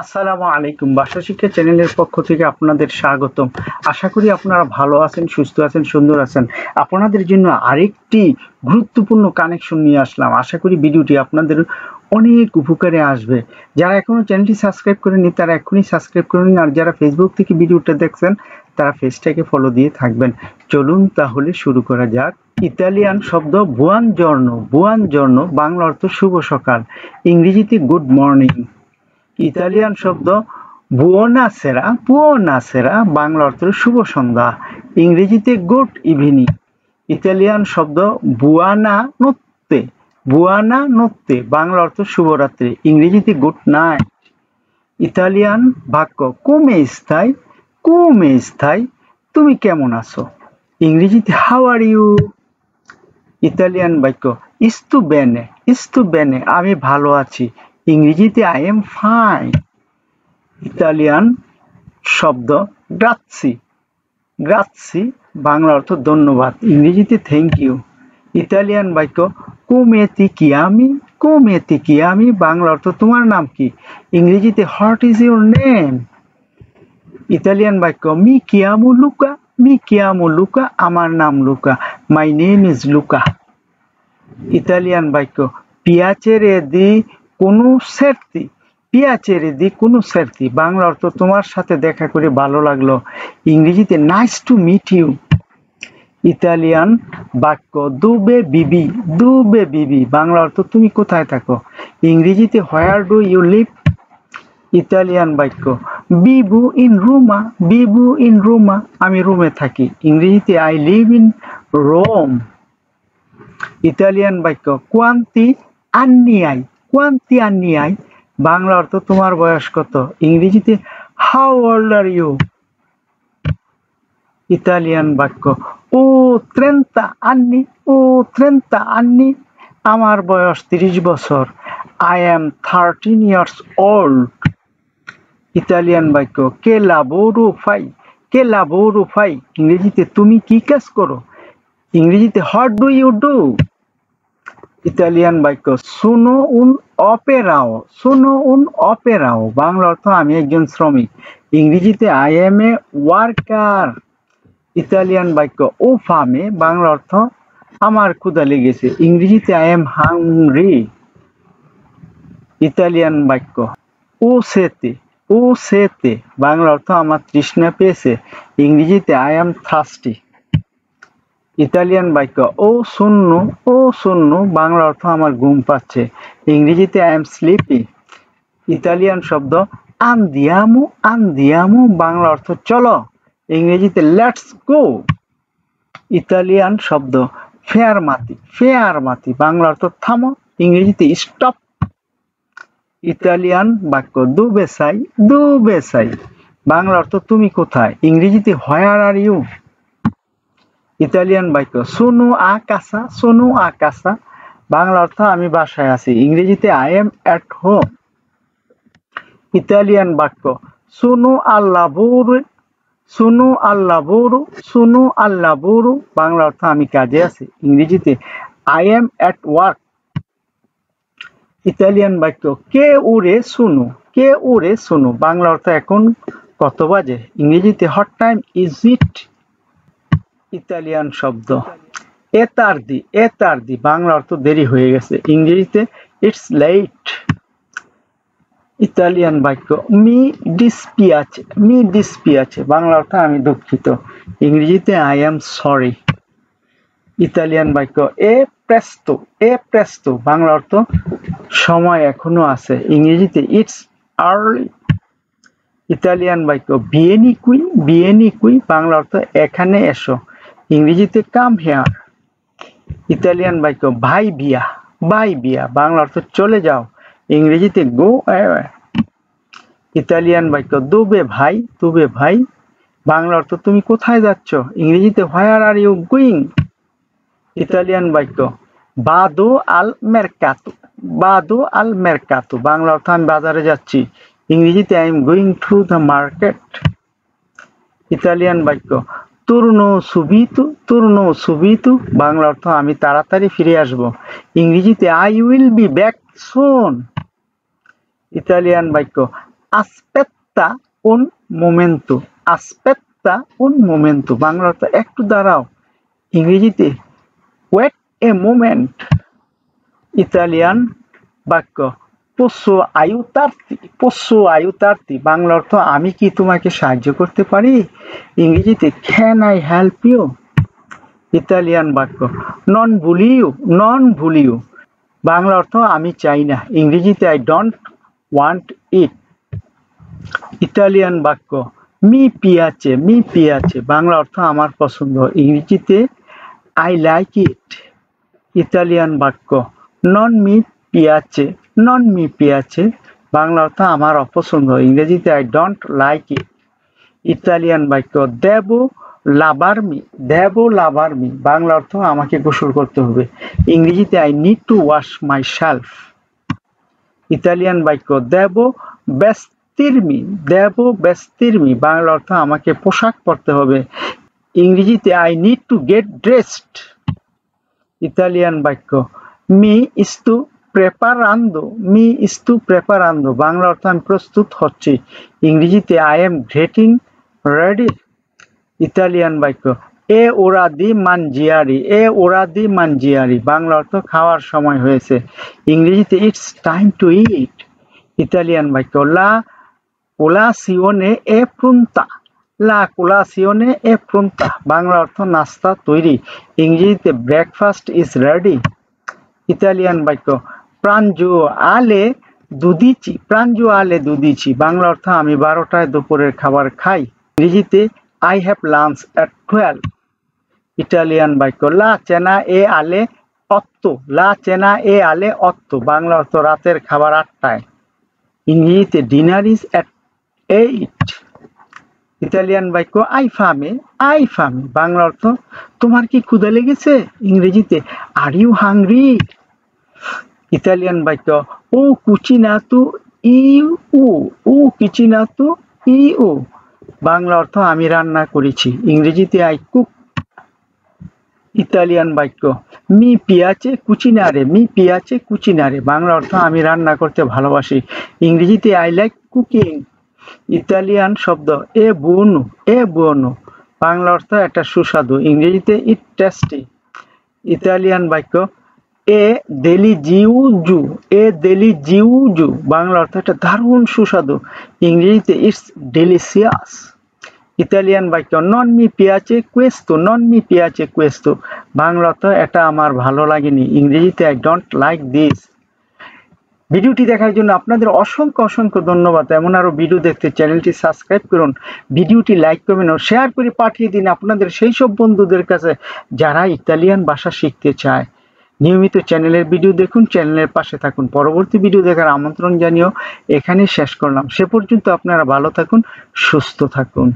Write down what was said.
আসসালামু আলাইকুম। ভাষা শিক্ষা চ্যানেলের পক্ষ থেকে আপনাদের স্বাগতম। আশা করি আপনারা ভালো আছেন, সুস্থ আছেন, সুন্দর আছেন। আপনাদের জন্য আরেকটি গুরুত্বপূর্ণ কানেকশন নিয়ে আসলাম। আশা করি ভিডিওটি আপনাদের অনেক উপকারে আসবে। যারা এখনো চ্যানেলটি সাবস্ক্রাইব করেননি তারা এখনই সাবস্ক্রাইব করে নিন, আর যারা ফেসবুক থেকে ভিডিওটা দেখছেন তারা পেজটাকে ফলো দিয়ে থাকবেন। চলুন তাহলে শুরু করা যাক। ইতালিয়ান শব্দ বুয়ানজর্নো বাংলা অর্থ শুভ সকাল, ইংরেজিতে গুড মর্নিং। ইতালিয়ান শব্দ বুয়োনাসেরা বাংলা অর্থ শুভ সন্ধ্যা, ইংরেজিতে গুড ইভিনিং। ইতালিয়ান শব্দ বুয়ানা নোত্তে বাংলা অর্থ শুভরাত্রি, ইংরেজিতে গুড নাইট। ইতালিয়ান বাক্য কুমে স্থাই তুমি কেমন আছো, ইংরেজিতে হাউ আর ইউ। ইতালিয়ান বাক্য ইস্তু বেনে আমি ভালো আছি, ইংরেজিতে আই এম ফাইন। ইতালিয়ান শব্দ গ্রাৎসি বাংলা অর্থ ধন্যবাদ, ইংরেজিতে থ্যাংক ইউ। ইতালিয়ান বাক্য কোমেতি কি আমি বাংলা অর্থ তোমার নাম কি, ইংরেজিতে what is your name. Italian বাক্য মি কিয়ামু লুকা আমার নাম লুকা, my name is Luca. Italian বাক্য পিয়াচেরে দি কোনো সেরতি বাংলা অর্থ তোমার সাথে দেখা করে ভালো লাগলো, ইংরেজিতে nice to meet you. Italian বাক্য দুবে বিবি বাংলা অর্থ তুমি কোথায় থাকো, ইংরেজিতে where do you live. Italian বাক্য বিবু ইন রোমা আমি রোমে থাকি, ইংরেজিতে I live in Rome. Italian বাক্য কোয়ান্তি আন্নিয়াই বাংলা অর্থ তোমার বয়স কত, ইংরেজিতে how old are you. Italian বাক্য ও ত্রেন্তা আন্নি আমার বয়স 30 বছর, I am 13 years old। Italian বাক্য কে লাবোরো ফাই ইংরেজিতে তুমি কি কাজ করো, ইংরেজিতে what do you do. Italian বাক্য সোনো উন অপেরাও বাংলা অর্থ আমি একজন শ্রমিক, ইংরেজিতে I M A worker. Italian বাক্য ও ফামে বাংলা অর্থ আমার ক্ষুধা লেগেছে, ইংরেজিতে আই এম হাংরি। ইতালিয়ান বাক্য ও সেতে বাংলা অর্থ আমার তৃষ্ণা পেয়েছে, ইংরেজিতে আই এম থার্স্টি। ইতালিয়ান বাক্য ও শূন্য বাংলা অর্থ আমার ঘুম পাচ্ছে, ইংরেজিতে আই এম স্লিপি। ইতালিয়ান শব্দ আন্দিয়ামু বাংলা অর্থ চলো, ইংরেজিতে লেটস গো। ইতালিয়ান শব্দ ফেয়ারমাতি বাংলা অর্থ থামো, ইংরেজিতে স্টপ। ইতালিয়ান বাক্য দুবেসাই বাংলা অর্থ তুমি কোথায়, ইংরেজিতে হোয়ার আর ইউ। ইতালিয়ান বাক্য সোনো আকাসা বাংলা অর্থ আমি বাসায় আছি, ইংরেজিতে I am at home. Italian বাক্য সোনো আল্লাবোরো বাংলা অর্থ আমি কাজে আছি, ইংরেজিতে I am at work. Italian বাক্য কে ওরে শুনো বাংলা অর্থ এখন কত বাজে, ইংরেজিতে what time is it. Italian শব্দ এতার্দি বাংলা অর্থ দেরি হয়ে গেছে, ইংরেজিতে ইটস লেট। ইতালিয়ান বাক্য মি ডিসপিয়াচে বাংলা অর্থ আমি দুঃখিত, ইংরেজিতে আই এম সরি। ইতালিয়ান বাক্য এ প্রেস্তো বাংলা অর্থ সময় এখনো আছে, ইংরেজিতে ইটস আর্লি। ইতালিয়ান বাক্য বিয়েনি কুই বাংলা অর্থ এখানে এসো, ইংরেজিতে কাম হেয়ার। ইতালিয়ান বাক্য বাই বিয়া বাংলা অর্থ চলে যাও, ইংরেজিতে গো অ্যাওয়ে। ইতালিয়ান বাক্য দুবে ভাই বাংলা অর্থ তুমি কোথায় যাচ্ছ, ইংরেজিতে হোয়ার আর ইউ গোয়িং। ইতালিয়ান বাক্য বাদো আল মেরকাতো বাংলা অর্থ আমি বাজারে যাচ্ছি, ইংরেজিতে I am going to the market. Italian বাক্য তুর্নো সুবিতু বাংলা অর্থ আমি তাড়াতাড়ি ফিরে আসব, ইংরেজিতে I will be back soon. Italian বাক্য aspetta un momento, aspetta un momento, Bangla অর্থ একটু দাঁড়াও। ইংরেজিতে wait a moment, ইতালিয়ান বাক্য posso aiutarti, বাংলা অর্থ আমি কি তোমাকে সাহায্য করতে পারি? ইংরেজিতে can I help you, Italian বাক্য non voglio, বাংলা অর্থ আমি চাই না। ইংরেজিতে I don't want it, Italian বাক্য mi piace, বাংলা অর্থ আমার পছন্দ। ইংরেজিতে I like it, ইতালিয়ান বাক্য non mi piace, বাংলা অর্থ আমার অপছন্দ। ইংরেজিতে I don't like it, Italian বাক্য devo lavarmi, বাংলা অর্থ আমাকে গোসল করতে হবে। ইংরেজিতে I need to wash myself, Italian বাক্য devo vestirmi, বাংলা অর্থ আমাকে পোশাক পরতে হবে। ইংরেজিতে I need to get dressed, Italian বাক্য mi sto preparando, বাংলা অর্থ আমি প্রস্তুত হচ্ছি। ইংরেজিতে I am getting ready, Italian বাক্য e ora di mangiare, Bangla অর্থ খাওয়ার সময় হয়েছে। ইংরেজিতে it's time to eat, Italian বাক্য la colazione è pronta, বাংলা অর্থ নাস্তা তৈরি। ইংরেজিতে breakfast is ready, ইতালিয়ান বাক্য pranzo alle 12, বাংলা অর্থ আমি 12টায় দুপুরের খাবার খাই। ইংরেজিতে I have lunch at 12, Italian বাক্য la cena è alle 8, বাংলা অর্থ রাতের খাবার 8টায়। ইংরেজিতে dinner is at 8, ইতালিয়ান বাক্য I fame, বাংলা অর্থ তোমার কি ক্ষুধা লেগেছে? ইংরেজিতে are you hungry, ইতালিয়ান বাক্য ho cucinato io, বাংলা অর্থ আমি রান্না করেছি। ইংরেজিতে I cook, ইতালিয়ান বাক্য mi piace cucinare, বাংলা অর্থ আমি রান্না করতে ভালোবাসি। ইংরেজিতে I like cooking, ইতালিয়ান শব্দ e buono, বাংলা অর্থ এটা সুস্বাদু। ইংরেজিতে it tasty, ইতালিয়ান বাক্য e delizioso, বাংলা অর্থ এটা দারুণ সুস্বাদু। ইংরেজিতে it's delicious, ইতালিয়ান বাক্য non mi piace questo, Bangla অর্থ এটা আমার ভালো লাগেনি। ইংরেজিতে I don't like this। ভিডিওটি দেখার জন্য আপনাদের অসংখ্য ধন্যবাদ। এমন আরো ভিডিও দেখতে চ্যানেলটি সাবস্ক্রাইব করুন, ভিডিওটি লাইক করবেন ও শেয়ার করে পাঠিয়ে দিন আপনাদের সেই সব বন্ধুদের কাছে যারা ইতালিয়ান ভাষা শিখতে চায়। নিয়মিত চ্যানেলের ভিডিও দেখুন, চ্যানেলের পাশে থাকুন। পরবর্তী ভিডিও দেখার আমন্ত্রণ জানিয়েও এখানেই শেষ করলাম। সে পর্যন্ত আপনারা ভালো থাকুন, সুস্থ থাকুন।